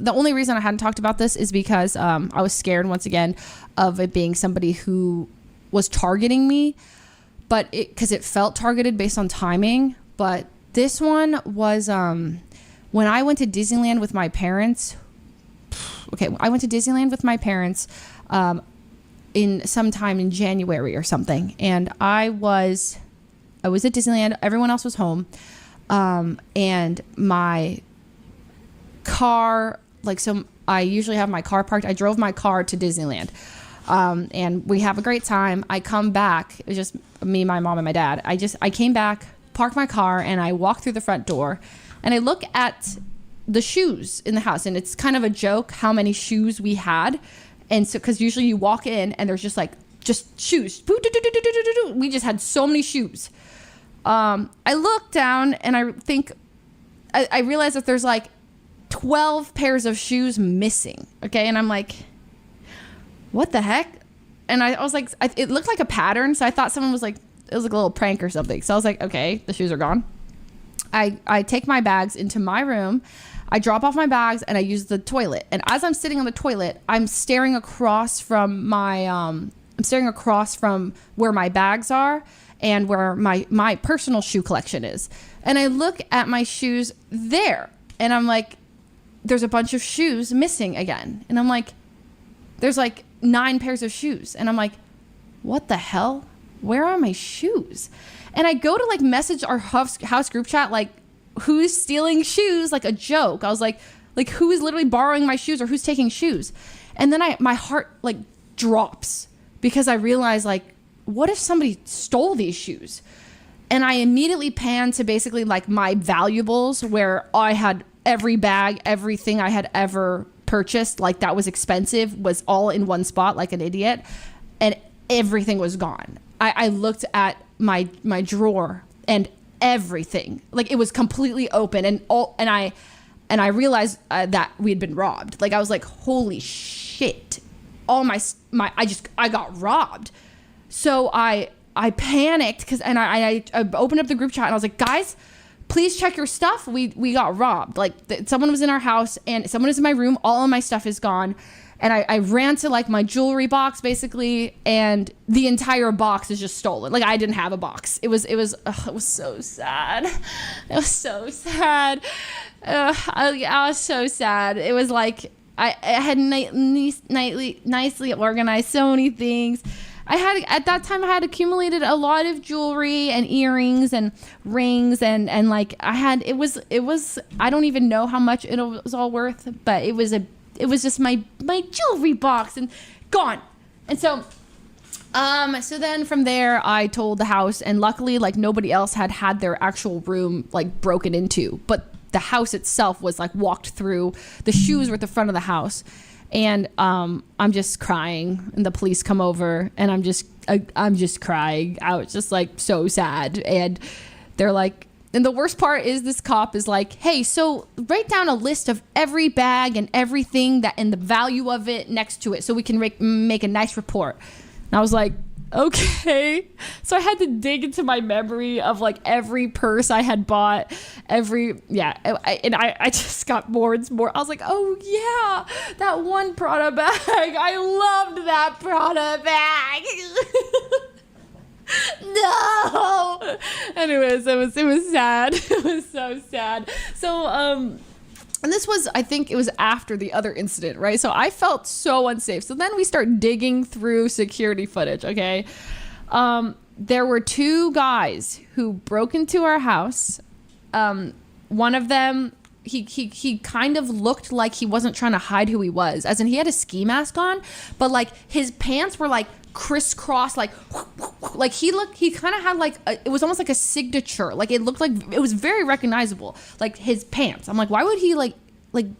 the only reason I hadn't talked about this is because I was scared once again of it being somebody who was targeting me, but because it felt targeted based on timing. But this one was when I went to Disneyland with my parents. Okay, I went to Disneyland with my parents in sometime in January or something, and I was at Disneyland. Everyone else was home, and my car, I usually have my car parked. I drove my car to Disneyland, and we have a great time. I come back. It was just me, my mom, and my dad. I came back, parked my car, and I walked through the front door, and I look at the shoes in the house, and it's kind of a joke how many shoes we had. And so, because usually you walk in and there's just shoes. We just had so many shoes. I look down and I realize that there's 12 pairs of shoes missing. Okay. And I'm like, what the heck? And I was like, it looked like a pattern. So I thought someone was it was a little prank or something. So I was like, okay, the shoes are gone. I take my bags into my room. I drop off my bags and I use the toilet. And as I'm sitting on the toilet, I'm staring across from where my bags are and where my personal shoe collection is. And I look at my shoes there and I'm like, there's a bunch of shoes missing again. And I'm like, there's 9 pairs of shoes. And I'm like, what the hell? Where are my shoes? And I go to message our house group chat, who's stealing shoes, a joke. I was like who is literally borrowing my shoes or who's taking shoes? And then my heart drops because I realize what if somebody stole these shoes? And I immediately pan to basically my valuables where I had every bag, everything I had ever purchased, that was expensive, was all in one spot like an idiot. And everything was gone. I looked at my drawer and everything, it was completely open, and I realized that we had been robbed. I was like, holy shit, all I got robbed. So I panicked because I opened up the group chat and I was like, guys, please check your stuff. We got robbed. Someone was in our house and someone is in my room. All of my stuff is gone. And I ran to my jewelry box basically, and the entire box is just stolen. I didn't have a box. It was so sad. It was so sad. I was so sad. It was I had nicely organized so many things. At that time I had accumulated a lot of jewelry and earrings and rings and it was I don't even know how much it was all worth, but it was just my jewelry box and gone. And so then from there I told the house, and luckily nobody else had their actual room broken into, but the house itself was walked through. The shoes were at the front of the house, and I'm just crying, and the police come over, and I'm just crying. I was just so sad, and they're and the worst part is this cop is hey, so write down a list of every bag and everything and the value of it next to it so we can make a nice report. And I was like, okay. So I had to dig into my memory of every purse I had bought, I just got more and more. I was like, oh yeah, that one Prada bag. I loved that Prada bag. No. Anyways, it was sad. It was so sad. So and this was, I think it was after the other incident, right? So I felt so unsafe. So then we start digging through security footage. Okay, there were 2 guys who broke into our house. One of them, he kind of looked like he wasn't trying to hide who he was, as in he had a ski mask on, but his pants were crisscross, he kind of had it was almost like a signature, it looked it was very recognizable, his pants. I'm like, why would he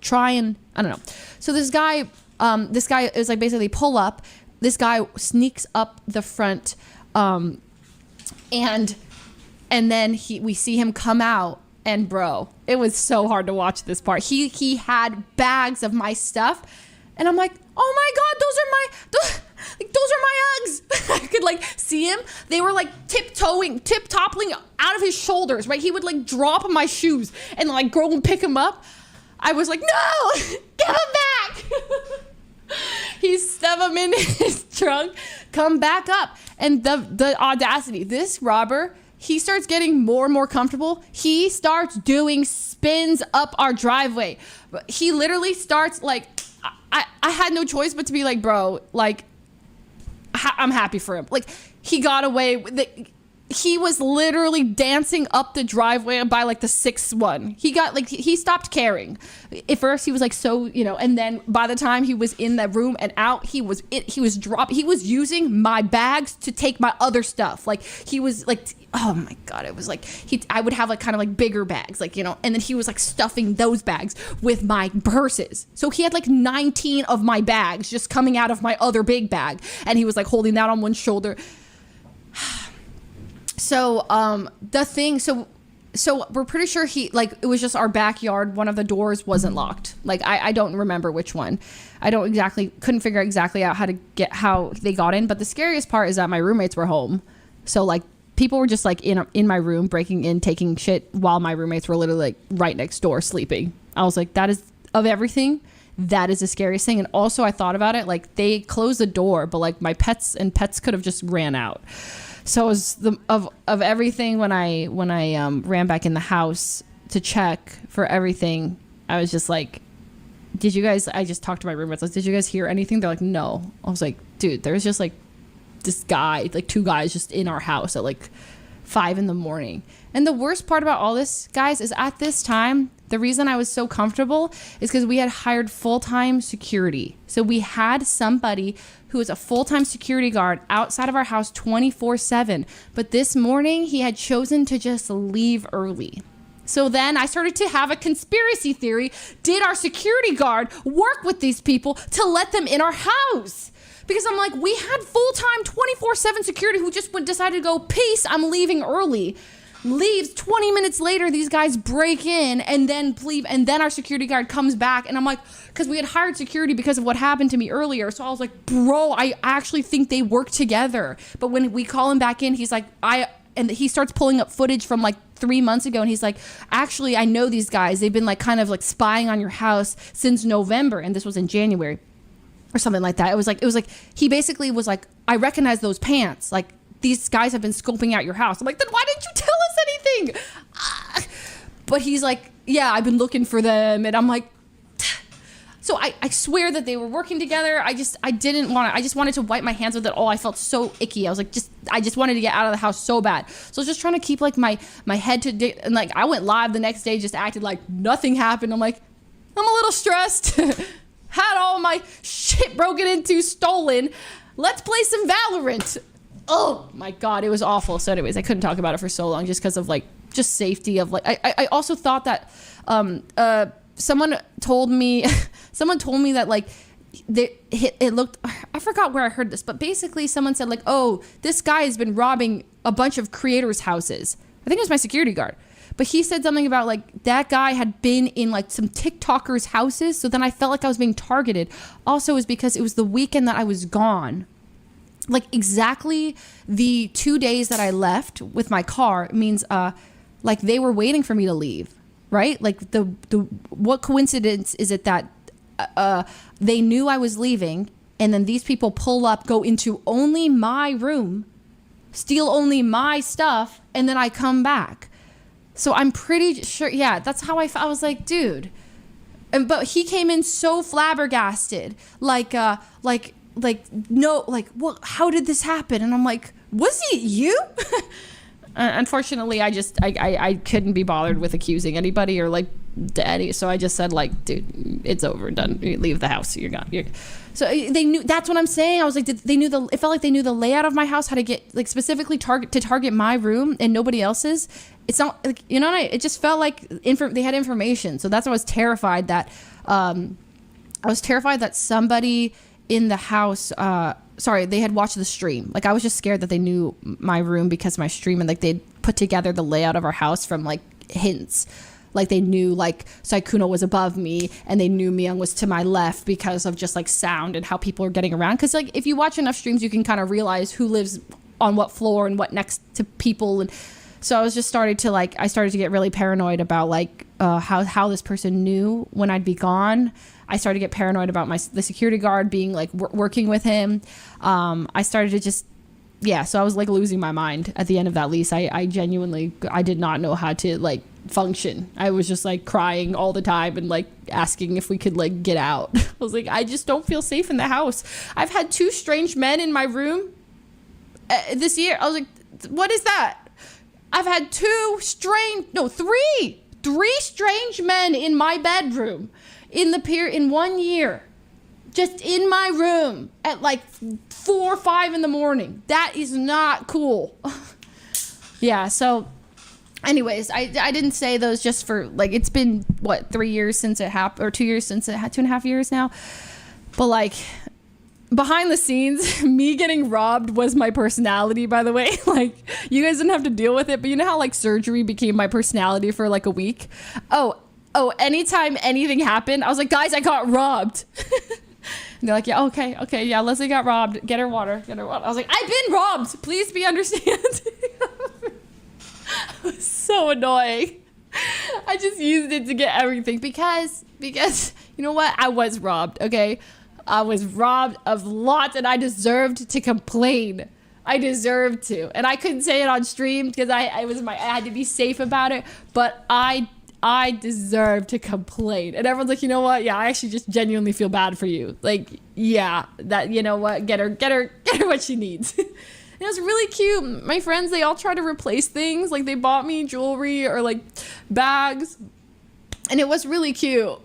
try and, I don't know. So this guy is basically pull up. This guy sneaks up the front, and then we see him come out, and bro, it was so hard to watch this part. He had bags of my stuff, and I'm like, oh my god, those are my Uggs. I could see him. They were tip-toppling out of his shoulders, right? He would drop my shoes and go and pick them up. I was like, no, give them in his trunk, come back up. And the audacity, this robber, he starts getting more and more comfortable. He starts doing spins up our driveway. He literally starts like, I had no choice but to be like, bro, like, I'm happy for him. Like, he got away with it. He was literally dancing up the driveway by like the sixth one. He got like, he stopped caring. At first he was like, so, you know, and then by the time he was in that room and out, he was using my bags to take my other stuff. Like, he was like, oh my God, it was like, I would have like kind of like bigger bags, like, you know, and then he was like stuffing those bags with my purses. So he had like 19 of my bags just coming out of my other big bag. And he was like holding that on one shoulder. So, so we're pretty sure it was just our backyard. One of the doors wasn't locked. Like, I don't remember which one. Couldn't figure exactly out how they got in. But the scariest part is that my roommates were home. So like people were just like in my room, breaking in, taking shit while my roommates were literally like right next door sleeping. I was like, that is, of everything, that is the scariest thing. And also I thought about it, like they closed the door, but like my pets could have just ran out. So it was of everything, when I ran back in the house to check for everything, I was just like, I just talked to my roommates, like, did you guys hear anything? They're like, no. I was like, dude, there's just like this guy, like two guys just in our house at like 5 a.m. And the worst part about all this, guys, is at this time, the reason I was so comfortable is because we had hired full-time security. So we had somebody who was a full-time security guard outside of our house 24/7. But this morning, he had chosen to just leave early. So then I started to have a conspiracy theory. Did our security guard work with these people to let them in our house? Because I'm like, we had full-time 24/7 security who just decided to go, peace, I'm leaving early. Leaves 20 minutes later, these guys break in and then leave, and then our security guard comes back, and I'm like, because we had hired security because of what happened to me earlier, so I was like, bro, I actually think they work together. But when we call him back in, he's like, and he starts pulling up footage from like 3 months ago, and he's like, actually, I know these guys, they've been like kind of like spying on your house since November, and this was in January or something like that. It was like he basically was like, I recognize those pants, like these guys have been scoping out your house. I'm like, then why didn't you tell us anything? But he's like, yeah, I've been looking for them. And I'm like, so I swear that they were working together. I just wanted to wipe my hands with it all. I felt so icky. I was like, I just wanted to get out of the house so bad. So I was just trying to keep like my head and like, I went live the next day, just acted like nothing happened. I'm like, I'm a little stressed. Had all my shit broken into, stolen. Let's play some Valorant. Oh my God, it was awful. So anyways, I couldn't talk about it for so long just because of like just safety of like, I also thought that someone told me that like it looked, I forgot where I heard this, but basically someone said like, oh, this guy has been robbing a bunch of creators' houses. I think it was my security guard. But he said something about like that guy had been in like some TikTokers' houses. So then I felt like I was being targeted. Also, it was because it was the weekend that I was gone. Like exactly the 2 days that I left with my car means like they were waiting for me to leave, right? Like the what coincidence is it that they knew I was leaving, and then these people pull up, go into only my room, steal only my stuff, and then I come back. So I'm pretty sure, yeah, that's how I felt. I was like, dude. But he came in so flabbergasted, no, like, what, how did this happen? And I'm like, was it you? Unfortunately, I couldn't be bothered with accusing anybody or like daddy. So I just said like, dude, it's over, done. Leave the house. You're gone. So they knew, that's what I'm saying. I was like, it felt like they knew the layout of my house, how to get like specifically target my room and nobody else's. It's not like, you know, it just felt like they had information. So that's why I was terrified that, somebody in the house, they had watched the stream. Like I was just scared that they knew my room because of my stream, and like they'd put together the layout of our house from like hints. Like they knew like Saikuno was above me, and they knew Myung was to my left because of just like sound and how people are getting around. Cause like if you watch enough streams, you can kind of realize who lives on what floor and what next to people. And so I was just I started to get really paranoid about like how this person knew when I'd be gone. I started to get paranoid about the security guard being like working with him. I started to just, so I was like losing my mind at the end of that lease. I genuinely, I did not know how to like function. I was just like crying all the time and like asking if we could like get out. I was like, I just don't feel safe in the house. I've had 2 strange men in my room this year. I was like, what is that? I've had 3 strange men in my bedroom in 1 year, just in my room at like 4 or 5 in the morning. That is not cool. Yeah. So anyways, I didn't say those just for like, it's been what, 3 years since it happened, or 2 years since it had, 2.5 years now. But like, behind the scenes, me getting robbed was my personality, by the way. Like, you guys didn't have to deal with it, but you know how like surgery became my personality for like a week? Oh, anytime anything happened, I was like, guys, I got robbed. And they're like, yeah, okay, yeah, Leslie got robbed. Get her water. I was like, I've been robbed. Please be understanding. It was so annoying. I just used it to get everything because you know what? I was robbed, okay? I was robbed of lots, and I deserved to complain. I deserved to, and I couldn't say it on stream because I had to be safe about it. But I deserve to complain, and everyone's like, you know what? Yeah, I actually just genuinely feel bad for you. Like, yeah, that, you know what? Get her what she needs. It was really cute. My friends, they all try to replace things. Like, they bought me jewelry or like bags, and it was really cute.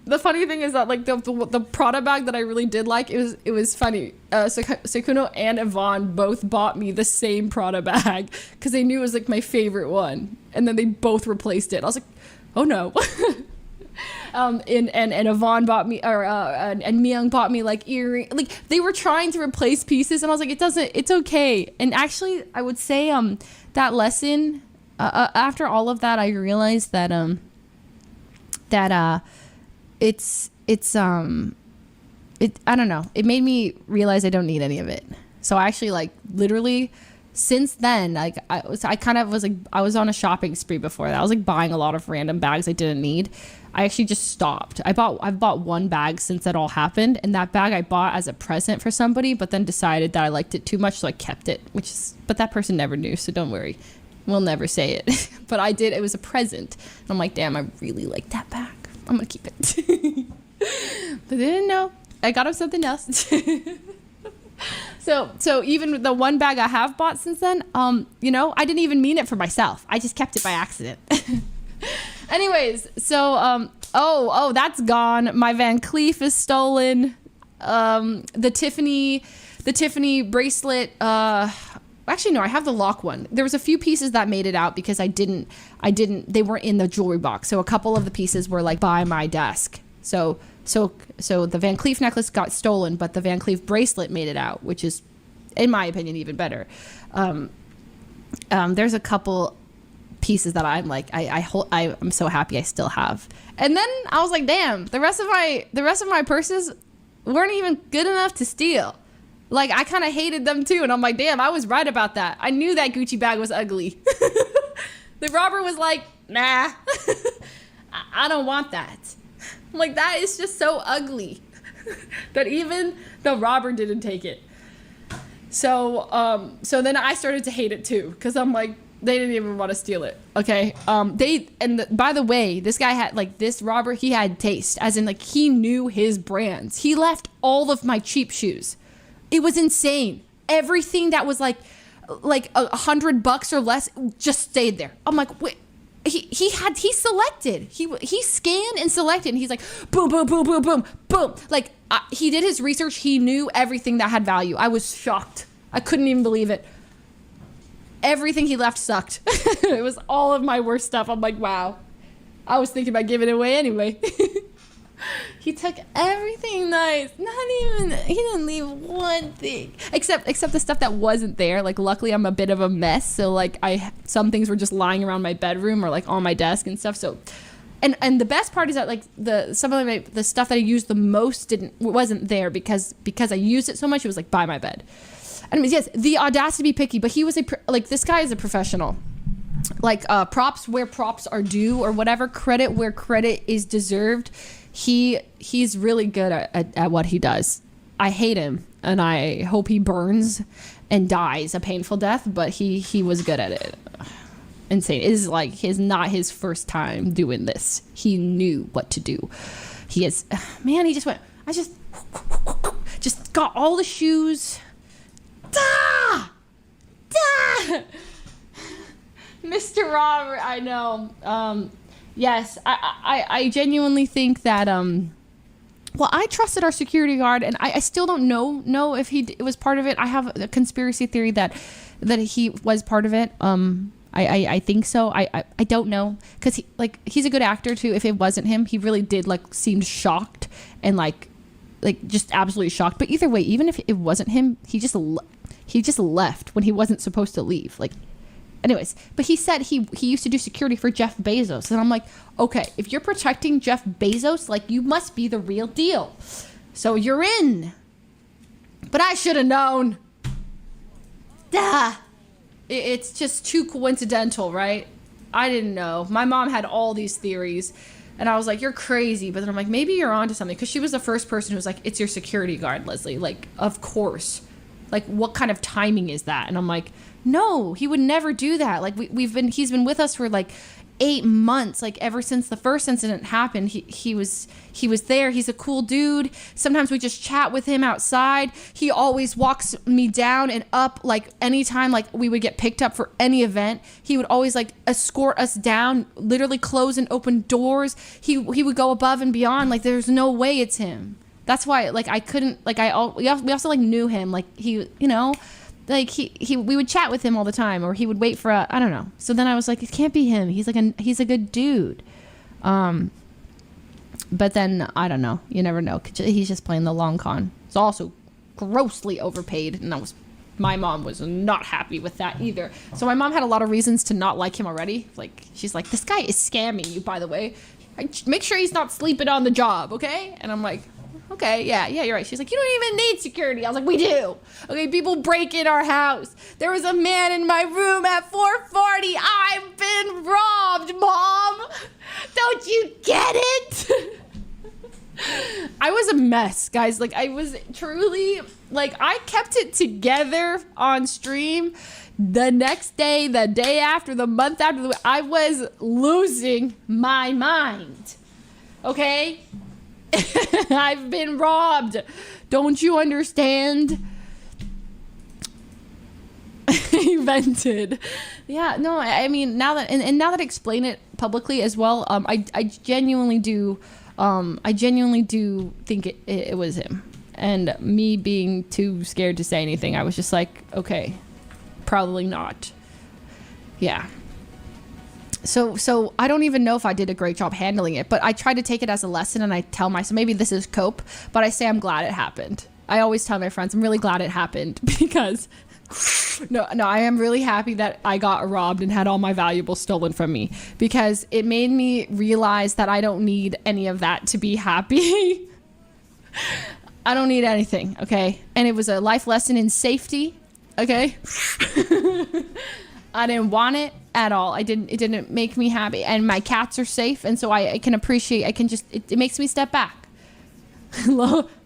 The funny thing is that like the Prada bag that I really did like, it was funny. Sekuno and Yvonne both bought me the same Prada bag because they knew it was like my favorite one, and then they both replaced it. I was like, oh no. And Yvonne bought me, and Myung bought me like earring. Like, they were trying to replace pieces, and I was like, it's okay. And actually, I would say that lesson, after all of that, I realized that I don't know. It made me realize I don't need any of it. So I actually like literally since then, like I was on a shopping spree before that. I was like buying a lot of random bags I didn't need. I actually just stopped. I've bought 1 bag since that all happened, and that bag I bought as a present for somebody, but then decided that I liked it too much, so I kept it. But that person never knew, so don't worry. We'll never say it. But I did. It was a present. And I'm like, damn, I really like that bag. I'm gonna keep it. But they didn't know. I got him something else. So even the 1 bag I have bought since then, you know, I didn't even mean it for myself. I just kept it by accident. Anyways, so that's gone. My Van Cleef is stolen. The Tiffany bracelet. Actually, no, I have the lock one. There was a few pieces that made it out because they weren't in the jewelry box. So a couple of the pieces were like by my desk. So the Van Cleef necklace got stolen, but the Van Cleef bracelet made it out, which is, in my opinion, even better. There's a couple pieces that I'm like, I'm so happy I still have. And then I was like, damn, the rest of my purses weren't even good enough to steal. Like, I kind of hated them too. And I'm like, damn, I was right about that. I knew that Gucci bag was ugly. The robber was like, nah, I don't want that. I'm like, that is just so ugly that even the robber didn't take it. So then I started to hate it too, because I'm like, they didn't even want to steal it. Okay. By the way, this guy had, like, this robber, he had taste, as in like he knew his brands. He left all of my cheap shoes. It was insane. Everything that was like $100 or less just stayed there. I'm like, wait. He selected. He scanned and selected, and he's like, boom, boom, boom, boom, boom, boom. Like, he did his research. He knew everything that had value. I was shocked. I couldn't even believe it. Everything he left sucked. It was all of my worst stuff. I'm like, wow. I was thinking about giving it away anyway. He took everything nice. He didn't leave one thing. Except the stuff that wasn't there. Like, luckily I'm a bit of a mess. So like some things were just lying around my bedroom or like on my desk and stuff. So, and the best part is that like the stuff that I used the most wasn't there because I used it so much. It was like by my bed. Anyways, yes, the audacity to be picky, but he was this guy is a professional. like props where props are due, or whatever, credit where credit is deserved. He's really good at what he does. I hate him, and I hope he burns and dies a painful death, but he was good at it. Insane. It is like not his first time doing this. He knew what to do. He is, man, he just went, I just got all the shoes. Da! Da! Mr. Robert, I know. Yes, I genuinely think that, well, I trusted our security guard, and I still don't know if it was part of it. I have a conspiracy theory that he was part of it. I think so. I don't know, because he's a good actor too. If it wasn't him, he really did seemed shocked and like just absolutely shocked. But either way, even if it wasn't him, he just left when he wasn't supposed to leave. Anyways, but he said he used to do security for Jeff Bezos, and I'm like, okay, if you're protecting Jeff Bezos, you must be the real deal. So you're in. But I should have known. Duh. It's just too coincidental, right? I didn't know. My mom had all these theories, and I was like, you're crazy. But then I'm like, maybe you're onto something, because she was the first person who was like, it's your security guard, Leslie. Of course. What kind of timing is that? And I'm like, no, he would never do that. He's been with us for 8 months, ever since the first incident happened. He was there. He's a cool dude. Sometimes we just chat with him outside. He always walks me down and up, anytime we would get picked up for any event. He would always escort us down, literally close and open doors. He would go above and beyond. There's no way it's him. That's why I couldn't we also knew him. We would chat with him all the time, or he would wait for I don't know. So then I was like, it can't be him. He's he's a good dude. But then I don't know. You never know. He's just playing the long con. He's also grossly overpaid, and my mom was not happy with that either. So my mom had a lot of reasons to not like him already. She's like, this guy is scamming you, by the way. Make sure he's not sleeping on the job, okay? And I'm like, okay, yeah, you're right. She's like, you don't even need security. I was like, we do. Okay, people break in our house. There was a man in my room at 4:40. I've been robbed, Mom. Don't you get it? I was a mess, guys. I was truly, I kept it together on stream. The next day, the day after, the month after, I was losing my mind. Okay? I've been robbed. Don't you understand? He vented. Yeah, no, I mean, now that and now that I explain it publicly as well, I genuinely do think it was him. And me being too scared to say anything, I was just like, okay, probably not. Yeah. So I don't even know if I did a great job handling it, but I try to take it as a lesson, and I tell myself, maybe this is cope, but I say I'm glad it happened. I always tell my friends, I'm really glad it happened, because no, I am really happy that I got robbed and had all my valuables stolen from me, because it made me realize that I don't need any of that to be happy. I don't need anything, okay? And it was a life lesson in safety, okay? I didn't want it at all. It didn't make me happy, and my cats are safe, and so I can appreciate. It makes me step back.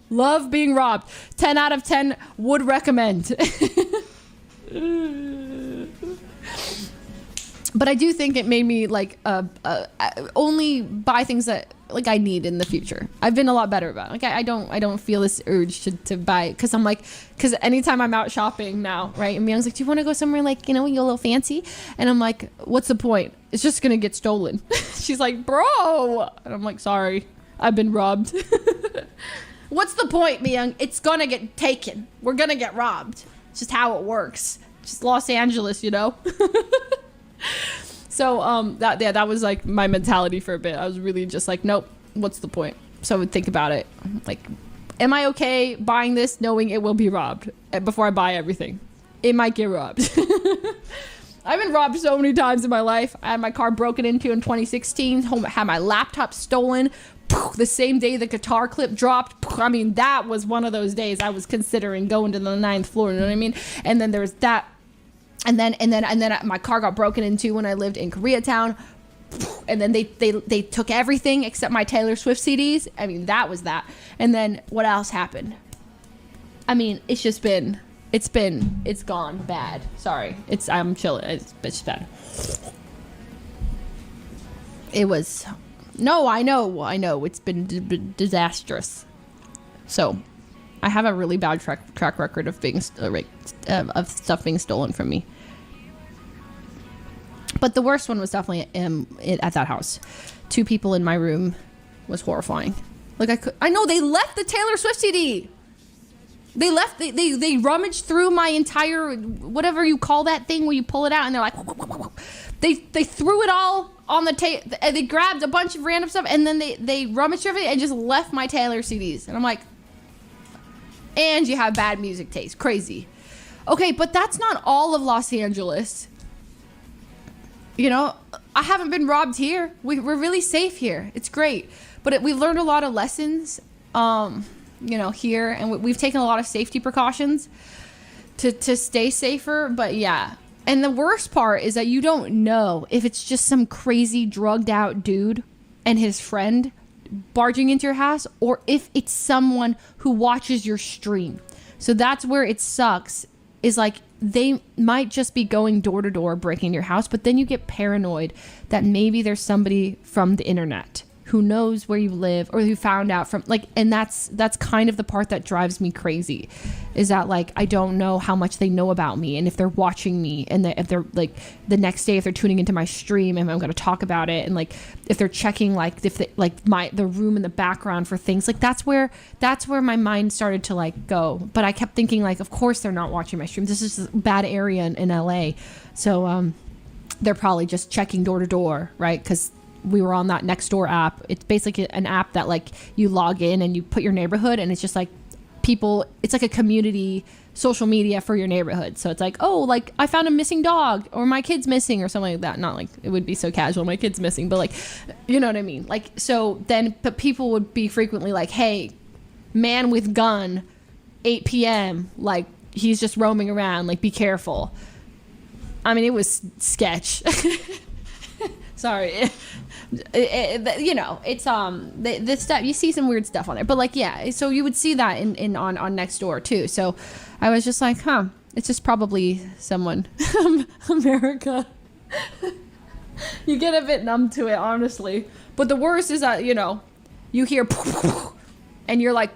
Love being robbed. 10 out of 10 would recommend. But I do think it made me only buy things that I need in the future. I've been a lot better about it. I don't feel this urge to buy, because I'm because anytime I'm out shopping now, right? And Myung's like, do you want to go somewhere you a little fancy? And I'm like, what's the point? It's just gonna get stolen. She's like, bro, and I'm like, sorry, I've been robbed. What's the point, Myung? It's gonna get taken. We're gonna get robbed. It's just how it works. Just Los Angeles, you know. So that was my mentality for a bit. I was really just nope, what's the point? So I would think about it, am I okay buying this knowing it will be robbed before I buy everything? It might get robbed. I've been robbed so many times in my life. I had my car broken into in 2016, had my laptop stolen the same day the guitar clip dropped. I mean, that was one of those days I was considering going to the 9th floor, you know what I mean? And then there's that. And then my car got broken into when I lived in Koreatown. And then they took everything except my Taylor Swift CDs. I mean, that was that. And then what else happened? I mean, it's gone bad. Sorry. I'm chilling. It's bad. It was, no, I know. It's been disastrous. So I have a really bad track record of being, of stuff being stolen from me. But the worst one was definitely at that house. 2 people in my room was horrifying. Like I know they left the Taylor Swift CD. They rummaged through my entire, whatever you call that thing where you pull it out, and they're like, they threw it all on the table. They grabbed a bunch of random stuff, and then they rummaged through everything and just left my Taylor CDs. And I'm like, and you have bad music taste. Crazy. Okay, but that's not all of Los Angeles. You know, I haven't been robbed here. We're really safe here. It's great. But we've learned a lot of lessons, you know, here. And we've taken a lot of safety precautions to stay safer. But yeah. And the worst part is that you don't know if it's just some crazy drugged out dude and his friend barging into your house, or if it's someone who watches your stream. So that's where it sucks, is like they might just be going door to door breaking your house, but then you get paranoid that maybe there's somebody from the internet who knows where you live, or who found out from, like, and that's kind of the part that drives me crazy, is that, like, I don't know how much they know about me, and if they're watching me, and if they're, like, the next day, if they're tuning into my stream and I'm going to talk about it, and, like, if they're checking, like, if they, like, the room in the background for things, like, that's where my mind started to, like, go. But I kept thinking, like, of course they're not watching my stream. This is a bad area in LA. So they're probably just checking door to door, right? Because we were on that Nextdoor app. It's basically an app that, like, you log in and you put your neighborhood, and it's just like people, it's like a community social media for your neighborhood. So it's like, oh, like, I found a missing dog, or my kid's missing, or something like that. Not like it would be so casual, my kid's missing, but, like, you know what I mean? Like, so then, but people would be frequently like, hey, man with gun, 8 p.m., like, he's just roaming around, like, be careful. I mean, it was sketch. Sorry. You know, it's this stuff, you see some weird stuff on there, but, like, yeah, so you would see that on Nextdoor too. So I was just like, it's just probably someone. America. You get a bit numb to it, honestly. But the worst is that, you know, you hear and you're like,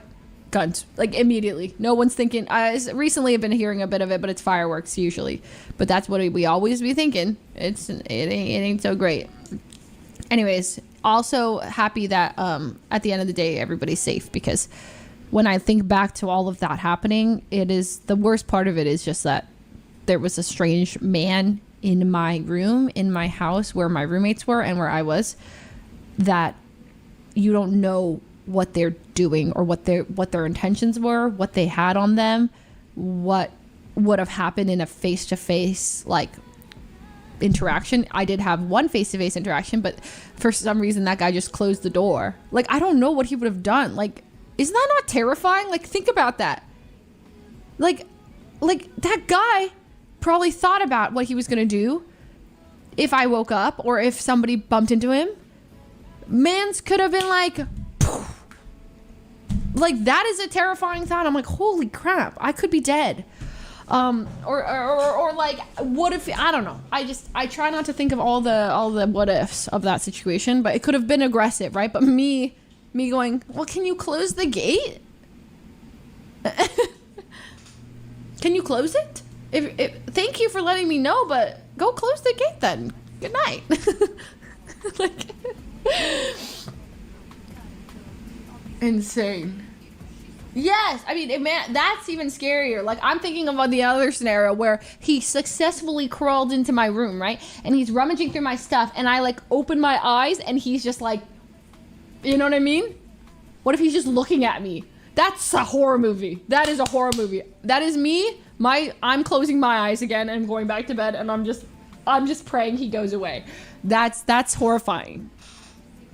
guns, like, immediately. No one's thinking. Recently I've been hearing a bit of it, but it's fireworks usually. But that's what we always be thinking. It ain't so great. Anyways, also happy that at the end of the day everybody's safe, because when I think back to all of that happening, it is, the worst part of it is just that there was a strange man in my room, in my house, where my roommates were and where I was, that you don't know what they're doing, or what their intentions were, what they had on them, what would have happened in a face-to-face, like, interaction. I did have one face-to-face interaction, but for some reason that guy just closed the door. Like, I don't know what he would have done. Like, isn't that not terrifying? Like, think about that. Like that guy probably thought about what he was gonna do if I woke up, or if somebody bumped into him. Mans could have been like, like, that is a terrifying thought. I'm like, holy crap, I could be dead. Or like, what if, I don't know. I try not to think of all the what ifs of that situation, but it could have been aggressive, right? But me going, well, can you close the gate? Can you close it? Thank you for letting me know, but go close the gate then. Good night. Like, insane. Yes, I mean, man, that's even scarier. Like, I'm thinking about the other scenario where he successfully crawled into my room, right? And he's rummaging through my stuff, and I, like, open my eyes, and he's just like, you know what I mean? What if he's just looking at me? That's a horror movie. That is a horror movie. That is me. I'm closing my eyes again and going back to bed, and I'm just praying he goes away. That's horrifying.